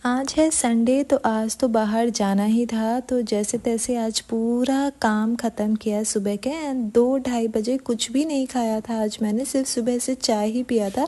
आज है संडे तो आज तो बाहर जाना ही था। तो जैसे तैसे आज पूरा काम ख़त्म किया सुबह के एंड 2-2:30 बजे कुछ भी नहीं खाया था। आज मैंने सिर्फ सुबह से चाय ही पिया था।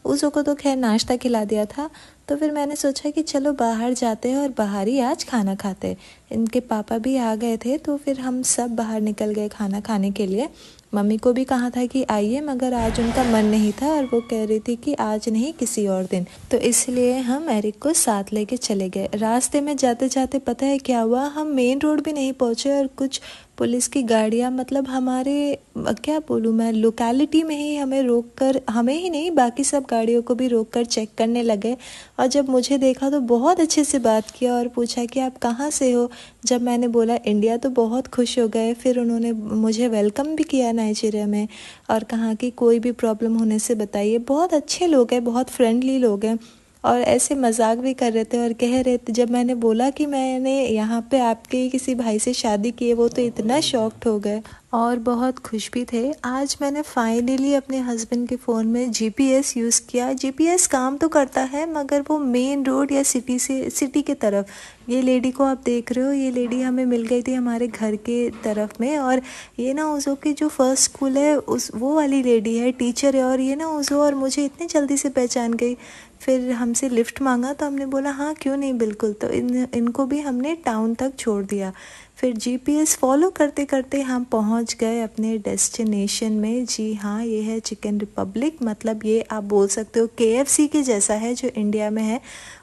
उसको तो खैर नाश्ता खिला दिया था। तो फिर मैंने सोचा कि चलो बाहर जाते हैं और बाहर ही आज खाना खाते हैं। इनके पापा भी आ गए थे तो फिर हम सब बाहर निकल गए खाना खाने के लिए। मम्मी को भी कहा था कि आइए, मगर आज उनका मन नहीं था और वो कह रही थी कि आज नहीं किसी और दिन। तो इसलिए हम एरिक को साथ लेके चले गए। रास्ते में जाते जाते पता है क्या हुआ, हम मेन रोड भी नहीं पहुंचे और कुछ पुलिस की गाड़ियां मतलब हमारे क्या बोलूँ मैं, लोकेलिटी में ही हमें रोक कर, हमें ही नहीं बाकी सब गाड़ियों को भी रोक कर चेक करने लगे। और जब मुझे देखा तो बहुत अच्छे से बात किया और पूछा कि आप कहाँ से हो। जब मैंने बोला इंडिया तो बहुत खुश हो गए। फिर उन्होंने मुझे वेलकम भी किया नाइजीरिया में और कहा कि कोई भी प्रॉब्लम होने से बताइए। बहुत अच्छे लोग हैं, बहुत फ्रेंडली लोग हैं और ऐसे मजाक भी कर रहे थे और कह रहे थे, जब मैंने बोला कि मैंने यहाँ पे आपके ही किसी भाई से शादी की है, वो तो इतना शॉक्ड हो गए और बहुत खुश भी थे। आज मैंने फाइनली अपने हस्बैंड के फ़ोन में जीपीएस यूज़ किया। जीपीएस काम तो करता है मगर वो मेन रोड या सिटी के तरफ। ये लेडी को आप देख रहे हो, ये लेडी हमें मिल गई थी हमारे घर के तरफ में। और ये ना उज़ो की जो फर्स्ट स्कूल है उस वो वाली लेडी है, टीचर है। और ये ना उज़ो और मुझे इतनी जल्दी से पहचान गई। फिर हमसे लिफ्ट मांगा तो हमने बोला हाँ क्यों नहीं, बिल्कुल। तो इनको भी हमने टाउन तक छोड़ दिया। फिर जीपीएस फॉलो करते करते हम पहुंच गए अपने डेस्टिनेशन में। जी हाँ, ये है चिकन रिपब्लिक, मतलब ये आप बोल सकते हो केएफसी के जैसा है जो इंडिया में है।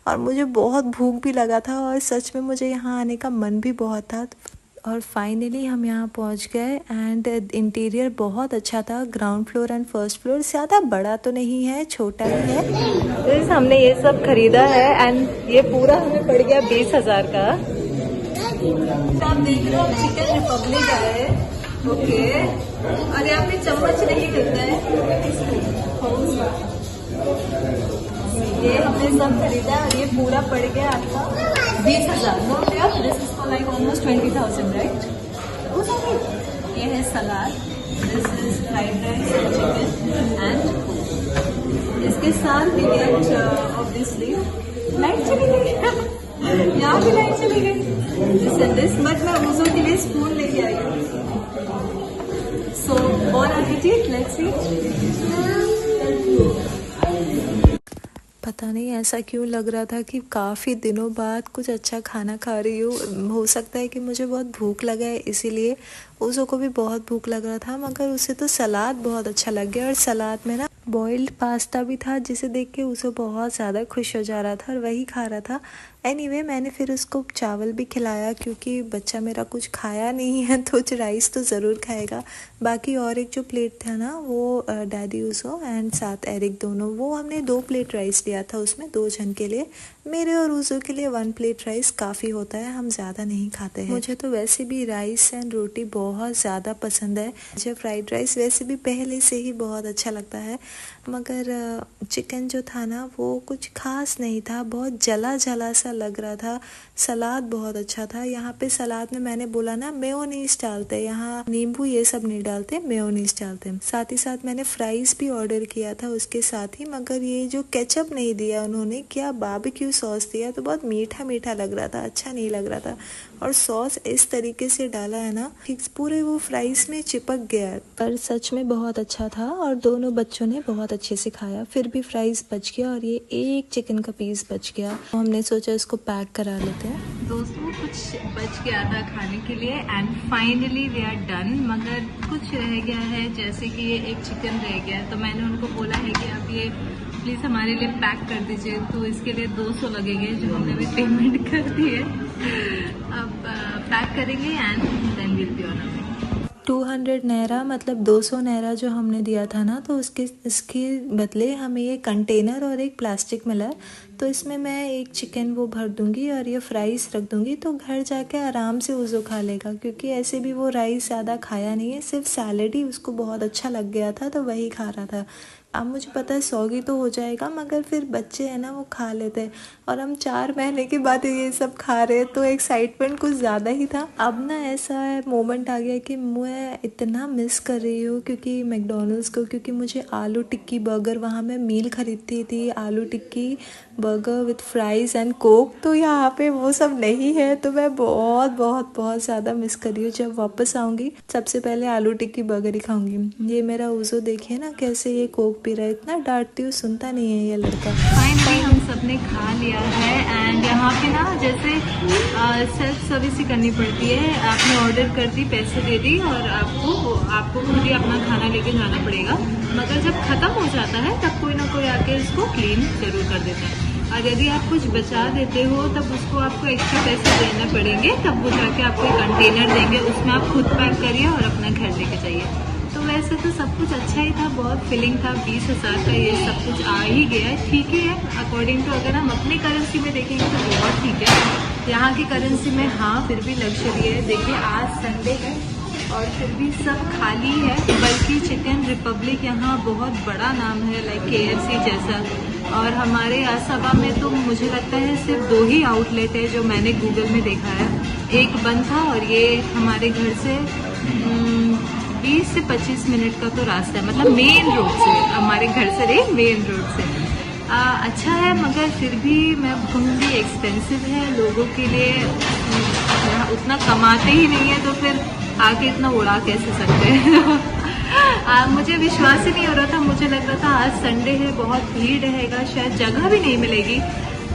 और मुझे बहुत भूख भी लगा था और सच में मुझे यहाँ आने का मन भी बहुत था। और फाइनली हम यहाँ पहुँच गए एंड इंटीरियर बहुत अच्छा था। Ground floor and first floor ज़्यादा बड़ा तो नहीं है, छोटा ही है। तो हमने ये सब खरीदा है एंड ये पूरा हमें पड़ गया 20,000 का। तो आप देख रहे हो चिकन रिपब्लिक है, ओके। और यहाँ पे चम्मच नहीं मिलता है। ये हमने सब खरीदा और ये पूरा पड़ गया आपका 20,000। नो यार, this is for like almost 20,000 right. ये है सलाद, दिस इज फ्राइड राइस और चिकन एंड इसके साथ वी गेट ऑब्वियसली लाइट चली गई। यहाँ भी लाइट चली गई। दिस बट मैं उज़ो के लिए स्पून लेके आई हूँ। सो और एपेटाइट, लेट्स सी। पता नहीं ऐसा क्यों लग रहा था कि काफ़ी दिनों बाद कुछ अच्छा खाना खा रही हूँ। हो सकता है कि मुझे बहुत भूख लगा है इसीलिए। उज़ो को भी बहुत भूख लग रहा था मगर उसे तो सलाद बहुत अच्छा लग गया। और सलाद में ना बॉइल्ड पास्ता भी था जिसे देख के उसे बहुत ज़्यादा खुश हो जा रहा था और वही खा रहा था। एनीवे मैंने फिर उसको चावल भी खिलाया क्योंकि बच्चा मेरा कुछ खाया नहीं है तो राइस तो ज़रूर खाएगा। बाकी और एक जो प्लेट था ना वो डैडी उज़ो एंड साथ एरिक दोनों, वो हमने 2 प्लेट राइस लिया था। उसमें 2 जन के लिए, मेरे और उज़ो के लिए 1 प्लेट राइस काफ़ी होता है, हम ज़्यादा नहीं खाते हैं। मुझे तो वैसे भी राइस एंड रोटी बहुत ज़्यादा पसंद है। मुझे फ्राइड राइस वैसे भी पहले से ही बहुत अच्छा लगता है मगर चिकन जो था ना वो कुछ खास नहीं था, बहुत जला जला सा लग रहा था। सलाद बहुत अच्छा था। यहाँ पे सलाद में मैंने बोला ना मेयोनीज डालते, यहाँ नींबू ये सब नहीं डालते, मेयोनीज डालते। साथ ही साथ मैंने फ्राइज भी ऑर्डर किया था उसके साथ ही, मगर ये जो केचप नहीं दिया उन्होंने, क्या बारबेक्यू सॉस दिया तो बहुत मीठा मीठा लग रहा था, अच्छा नहीं लग रहा था। और सॉस इस तरीके से डाला है ना कि पूरे वो फ्राइज में चिपक गया। पर सच में बहुत अच्छा था और दोनों बच्चों ने बहुत अच्छे से खाया। फिर भी फ्राइज बच गया और ये एक चिकन का पीस बच गया, तो हमने सोचा इसको पैक करा लेते हैं। दोस्तों कुछ बच गया था खाने के लिए and finally we are done. मगर कुछ रह गया है, जैसे कि ये एक चिकन रह गया, तो मैंने उनको बोला है कि आप ये प्लीज़ हमारे लिए पैक कर दीजिए। तो इसके लिए 200 लगेंगे जो हमने भी पेमेंट कर दी है। अब पैक करेंगे and then will be on a way. 200 naira मतलब 200 नायरा जो हमने दिया था ना, तो इसके बदले हमें ये कंटेनर और एक प्लास्टिक मिला। तो इसमें मैं एक चिकन वो भर दूंगी और ये फ्राइज रख दूंगी, तो घर जाके आराम से उज़ो खा लेगा क्योंकि ऐसे भी वो राइस ज़्यादा खाया नहीं है, सिर्फ सैलेड ही उसको बहुत अच्छा लग गया था तो वही खा रहा था। अब मुझे पता है सौगी तो हो जाएगा, मगर फिर बच्चे हैं ना वो खा लेते हैं, और हम 4 महीने के बाद ये सब खा रहे हैं, तो एक्साइटमेंट कुछ ज़्यादा ही था। अब ना ऐसा मोमेंट आ गया कि मैं इतना मिस कर रही हूँ क्योंकि मैकडॉनल्ड्स को, क्योंकि मुझे आलू टिक्की बर्गर, वहाँ मैं मील खरीदती थी aloo tikki burger with fries and Coke, तो यहाँ पे वो सब नहीं है, तो मैं बहुत बहुत बहुत ज़्यादा मिस कर रही हूँ। जब वापस आऊँगी सबसे पहले आलू टिक्की बर्गर ही खाऊंगी। ये मेरा उज़ो देखिए ना कैसे ये कोक पी रहा है, इतना डांटती हूँ सुनता नहीं है ये लड़का। फाइनली हम सब ने खा लिया है एंड यहाँ पे ना जैसे सेल्फ सर्विस ही करनी पड़ती है। आपने ऑर्डर कर दी, पैसे दे दी और आपको खुद ही अपना खाना लेके जाना पड़ेगा, मगर जब ख़त्म हो जाता है तब कोई ना कोई आके इसको क्लीन जरूर कर देता है। और यदि आप कुछ बचा देते हो तब उसको आपको एक्स्ट्रा पैसे देने पड़ेंगे, तब वो जाके आपको एक कंटेनर देंगे, उसमें आप खुद पैक करिए और अपना घर लेके जाइए। तो वैसे तो सब कुछ अच्छा ही था, बहुत फिलिंग था। 20,000 का ये सब कुछ आ ही गया है, ठीक ही है अकॉर्डिंग टू, अगर हम अपनी करेंसी में देखेंगे तो बहुत ठीक है। यहाँ की करेंसी में हाँ फिर भी लग्जरी है। देखिए आज संडे है और फिर भी सब खाली है, बल्कि चिकन रिपब्लिक यहाँ बहुत बड़ा नाम है, लाइक KFC जैसा। और हमारे आसबा में तो मुझे लगता है सिर्फ 2 ही आउटलेट है जो मैंने गूगल में देखा है। एक बंद था और ये हमारे घर से 20 से 25 मिनट का तो रास्ता है, मतलब मेन रोड से, हमारे घर से नहीं मेन रोड से। अच्छा है, मगर फिर भी मैं कहूँगी एक्सपेंसिव है लोगों के लिए। उतना कमाते ही नहीं है तो फिर आके इतना उड़ा कैसे सकते हैं। मुझे विश्वास ही नहीं हो रहा था, मुझे लग रहा था आज संडे है बहुत भीड़ रहेगा, शायद जगह भी नहीं मिलेगी,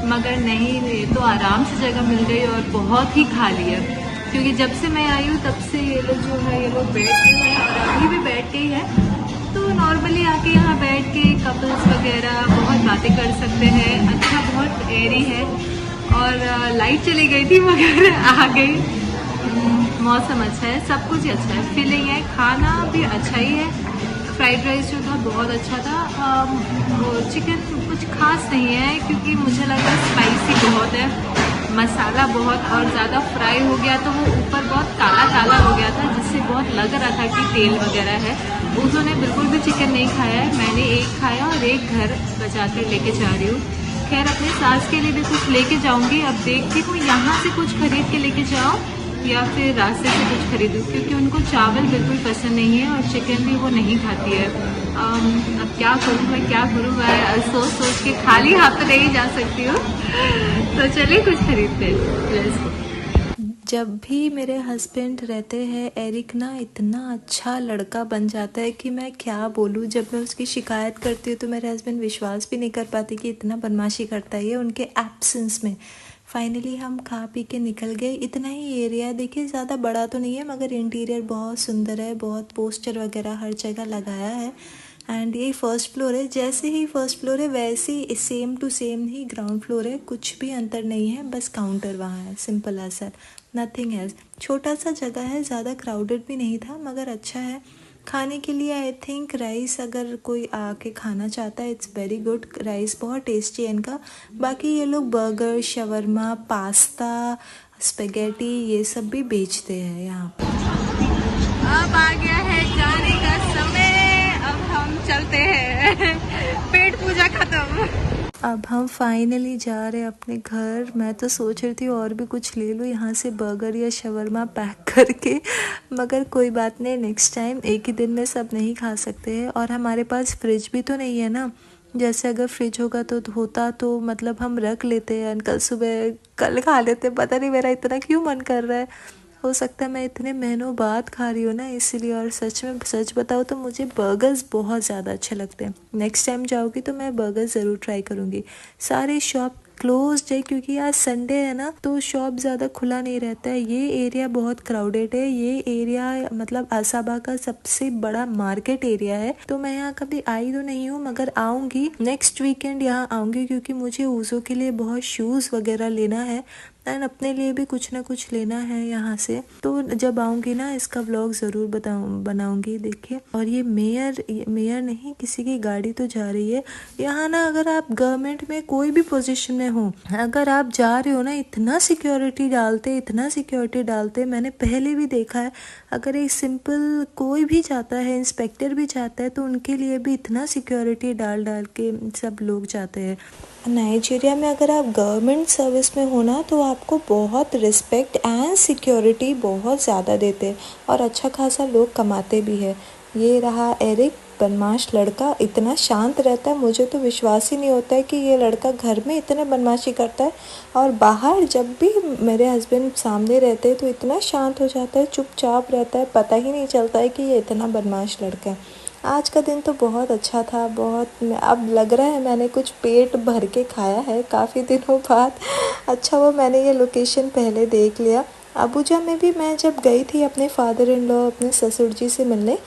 मगर नहीं, ये तो आराम से जगह मिल गई और बहुत ही खाली है। क्योंकि जब से मैं आई हूँ तब से ये लोग जो है ये लोग बैठ के हैं और अभी भी बैठ के ही है। तो नॉर्मली आके यहाँ बैठ के कपल्स वगैरह बहुत बातें कर सकते हैं। अच्छा बहुत एयरी है और लाइट चली गई थी मगर आ गई। मौसम अच्छा है, सब कुछ अच्छा है, फीलिंग है, खाना भी अच्छा ही है। फ्राइड राइस जो था बहुत अच्छा था। वो चिकन कुछ खास नहीं है क्योंकि मुझे लगा स्पाइसी बहुत है, मसाला बहुत और ज़्यादा फ्राई हो गया तो वो ऊपर बहुत काला काला हो गया था, जिससे बहुत लग रहा था कि तेल वगैरह है। उन्होंने बिल्कुल भी चिकन नहीं खाया है, मैंने एक खाया और एक घर बचा कर लेके जा रही हूँ। खैर अपने सास के लिए भी कुछ लेके जाऊँगी, अब देखती हूँ यहाँ से कुछ खरीद के लेके जाओ या फिर रास्ते से कुछ खरीदूँ, क्योंकि उनको चावल बिल्कुल पसंद नहीं है और चिकन भी वो नहीं खाती है। अब क्या करूँ मैं सोच सोच के खाली हाथ तो नहीं जा सकती हूँ। तो चलिए कुछ खरीदते हैं। जब भी मेरे हस्बैंड रहते हैं एरिक ना इतना अच्छा लड़का बन जाता है कि मैं क्या बोलूँ। जब मैं उसकी शिकायत करती हूँ तो मेरे हस्बैंड विश्वास भी नहीं कर पाते कि इतना बदमाशी करता है ये उनके एब्सेंस में। फाइनली हम खा पी के निकल गए। इतना ही एरिया है, देखिए ज़्यादा बड़ा तो नहीं है मगर इंटीरियर बहुत सुंदर है, बहुत पोस्टर वगैरह हर जगह लगाया है। एंड ये फर्स्ट फ्लोर है, जैसे ही फर्स्ट फ्लोर है वैसे ही सेम टू सेम ही ग्राउंड फ्लोर है, कुछ भी अंतर नहीं है, बस काउंटर वहाँ है, सिंपल ऐसा, नथिंग एल्स। छोटा सा जगह है, ज़्यादा क्राउडेड भी नहीं था मगर अच्छा है। खाने के लिए आई थिंक राइस अगर कोई आके खाना चाहता है इट्स वेरी गुड, राइस बहुत टेस्टी है इनका। बाकी ये लोग बर्गर, शवरमा, पास्ता, स्पेगेटी ये सब भी बेचते हैं यहाँ पर। अब आ गया है जाने का समय, अब हम चलते हैं। पेट पूजा खत्म। अब हम फाइनली जा रहे हैं अपने घर। मैं तो सोच रही थी और भी कुछ ले लूँ यहाँ से, बर्गर या शवरमा पैक करके, मगर कोई बात नहीं, नेक्स्ट टाइम एक ही दिन में सब नहीं खा सकते हैं। और हमारे पास फ्रिज भी तो नहीं है ना, जैसे अगर फ्रिज होगा तो होता तो मतलब हम रख लेते हैं, कल सुबह कल खा लेते। पता नहीं मेरा इतना क्यों मन कर रहा है, हो सकता है मैं इतने महीनों बाद खा रही हूँ ना इसीलिए। और सच बताओ तो मुझे बर्गर्स बहुत ज़्यादा अच्छे लगते हैं। नेक्स्ट टाइम जाऊँगी तो मैं बर्गर ज़रूर ट्राई करूँगी। सारे शॉप क्लोज्ड है क्योंकि आज संडे है ना, तो शॉप ज़्यादा खुला नहीं रहता है। ये एरिया बहुत क्राउडेड है, ये एरिया मतलब असाबा का सबसे बड़ा मार्केट एरिया है। तो मैं यहाँ कभी आई तो नहीं हूँ मगर आऊँगी, नेक्स्ट वीकेंड यहाँ आऊँगी क्योंकि मुझे ऊज़ो के लिए बहुत शूज़ वगैरह लेना है। एंड अपने लिए भी कुछ ना कुछ लेना है यहाँ से। तो जब आऊँगी ना इसका व्लॉग ज़रूर बनाऊँगी, देखिए। और ये मेयर नहीं, किसी की गाड़ी तो जा रही है यहाँ ना। अगर आप गवर्नमेंट में कोई भी पोजीशन में हो, अगर आप जा रहे हो ना, इतना सिक्योरिटी डालते, मैंने पहले भी देखा है। अगर एक सिंपल कोई भी जाता है, इंस्पेक्टर भी जाता है, तो उनके लिए भी इतना सिक्योरिटी डाल के सब लोग जाते हैं। नाइजीरिया में अगर आप गवर्नमेंट सर्विस में हो ना, तो आपको बहुत रिस्पेक्ट एंड सिक्योरिटी बहुत ज़्यादा देते हैं और अच्छा खासा लोग कमाते भी है। ये रहा एरिक, बदमाश लड़का, इतना शांत रहता है, मुझे तो विश्वास ही नहीं होता है कि ये लड़का घर में इतने बदमाशी करता है और बाहर जब भी मेरे हस्बैंड सामने रहते हैं तो इतना शांत हो जाता है, चुपचाप रहता है, पता ही नहीं चलता है कि ये इतना बदमाश लड़का है। आज का दिन तो बहुत अच्छा था, बहुत। अब लग रहा है मैंने कुछ पेट भर के खाया है काफ़ी दिनों बाद। अच्छा वो मैंने ये लोकेशन पहले देख लिया। अबुजा में भी मैं जब गई थी अपने फादर इन लॉ, अपने ससुर जी से मिलने,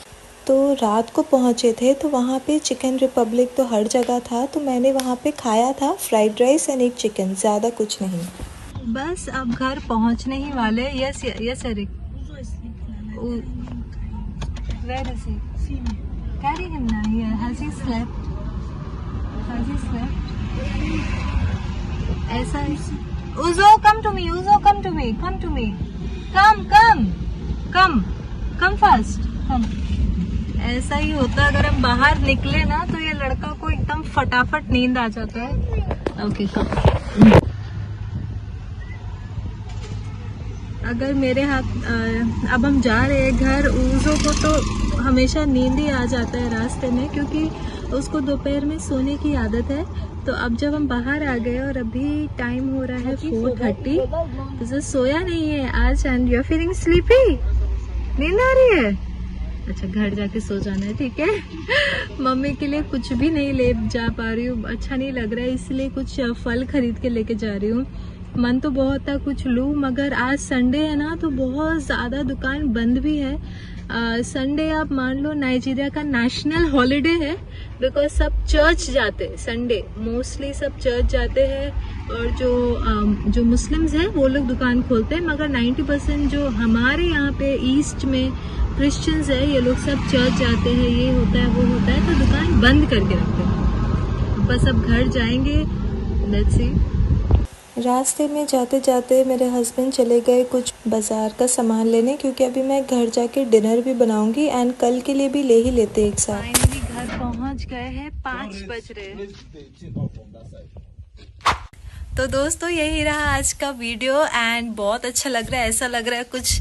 तो रात को पहुँचे थे, तो वहाँ पे चिकन रिपब्लिक तो हर जगह था, तो मैंने वहाँ पे खाया था फ्राइड राइस एंड एक चिकन, ज़्यादा कुछ नहीं। बस अब घर पहुँचने ही वाले। Yes yes Eric, where is he? Carry him now here. Has he slept? ऐसा है। Uzo, come to me. Uzo, come to me. Come fast. Come. ऐसा ही होता है अगर हम बाहर निकले ना, तो ये लड़का को एकदम फटाफट नींद आ जाता है। ओके, कम। अगर मेरे हाथ अब हम जा रहे हैं घर, ऊज़ो को तो हमेशा नींद ही आ जाता है रास्ते में, क्योंकि उसको दोपहर में सोने की आदत है। तो अब जब हम बाहर आ गए और अभी टाइम हो रहा है 4:30, तो सोया नहीं है आज and you are feeling sleepy, नींद आ रही है। अच्छा, घर जाके सो जाना है, ठीक है। मम्मी के लिए कुछ भी नहीं ले जा पा रही हूँ, अच्छा नहीं लग रहा है, इसलिए कुछ फल खरीद के लेके जा रही हूँ। मन तो बहुत था कुछ लूँ, मगर आज संडे है ना, तो बहुत ज़्यादा दुकान बंद भी है। संडे आप मान लो नाइजीरिया का नेशनल हॉलिडे है, बिकॉज सब चर्च जाते हैं संडे, मोस्टली सब चर्च जाते हैं। और जो मुस्लिम्स हैं वो लोग दुकान खोलते हैं, मगर 90% जो हमारे यहाँ पे ईस्ट में क्रिश्चियंस है, ये लोग सब चर्च जाते हैं, ये होता है वो होता है, तो दुकान बंद करके रखते हैं। बस अब घर जाएंगे, लेट्स सी। रास्ते में जाते जाते मेरे हस्बैंड चले गए कुछ बाज़ार का सामान लेने, क्योंकि अभी मैं घर जाके डिनर भी बनाऊंगी एंड कल के लिए भी ले ही लेते एक साथ। फाइनली घर पहुंच गए हैं, 5 बज रहे। तो दोस्तों यही रहा आज का वीडियो एंड बहुत अच्छा लग रहा है, ऐसा लग रहा है कुछ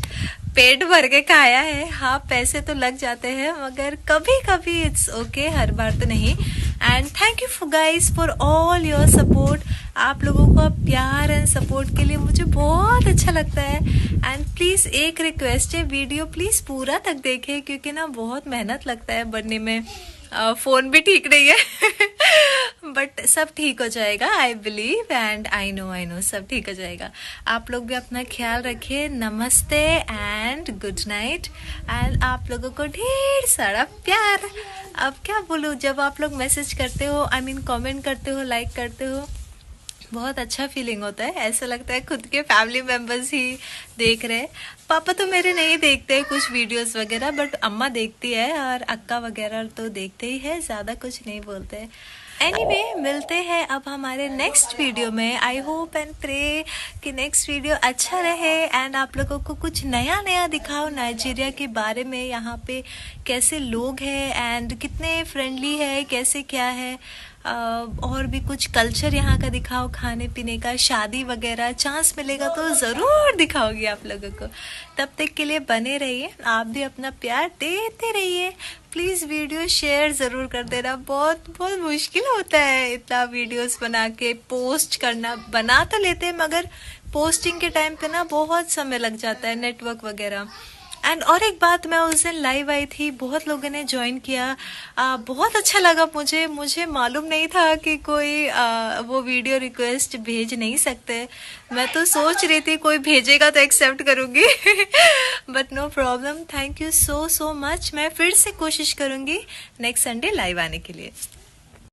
पेट भर के खाया है। हाँ, पैसे तो लग जाते हैं, मगर कभी कभी इट्स ओके, हर बार तो नहीं। And thank you for guys for all your support. आप लोगों का प्यार एंड सपोर्ट के लिए मुझे बहुत अच्छा लगता है। एंड प्लीज़ एक रिक्वेस्ट है, वीडियो प्लीज़ पूरा तक देखें, क्योंकि ना बहुत मेहनत लगता है बनने में। फ़ोन भी ठीक नहीं है बट सब ठीक हो जाएगा, I believe and I know सब ठीक हो जाएगा। आप लोग भी अपना ख्याल रखिए। नमस्ते एंड गुड नाइट एंड आप लोगों को ढेर सारा प्यार। अब क्या बोलूँ, जब आप लोग मैसेज करते हो, आई मीन कमेंट करते हो, लाइक करते हो, बहुत अच्छा फीलिंग होता है। ऐसा लगता है खुद के फैमिली मेंबर्स ही देख रहे हैं। पापा तो मेरे नहीं देखते कुछ वीडियोस वगैरह, बट अम्मा देखती है और अक्का वगैरह तो देखते ही है, ज़्यादा कुछ नहीं बोलते। एनीवे, मिलते हैं अब हमारे नेक्स्ट वीडियो में। आई होप एंड प्रे कि नेक्स्ट वीडियो अच्छा रहे एंड आप लोगों को कुछ नया दिखाओ नाइजीरिया के बारे में, यहाँ पे कैसे लोग हैं एंड कितने फ्रेंडली है, कैसे क्या है, और भी कुछ कल्चर यहाँ का दिखाओ, खाने पीने का, शादी वगैरह। चांस मिलेगा तो ज़रूर दिखाओगी आप लोगों को। तब तक के लिए बने रहिए, आप भी अपना प्यार देते रहिए। प्लीज़ वीडियो शेयर ज़रूर कर देना। बहुत मुश्किल होता है इतना वीडियोस बना के पोस्ट करना। बना तो लेते हैं, मगर पोस्टिंग के टाइम पे ना बहुत समय लग जाता है, नेटवर्क वगैरह। एंड और एक बात, मैं उस दिन लाइव आई थी, बहुत लोगों ने ज्वाइन किया, बहुत अच्छा लगा मुझे मालूम नहीं था कि कोई वो वीडियो रिक्वेस्ट भेज नहीं सकते। मैं तो सोच रही थी कोई भेजेगा तो एक्सेप्ट करूँगी but no problem. Thank you so much. मैं फिर से कोशिश करूँगी नेक्स्ट संडे लाइव आने के लिए।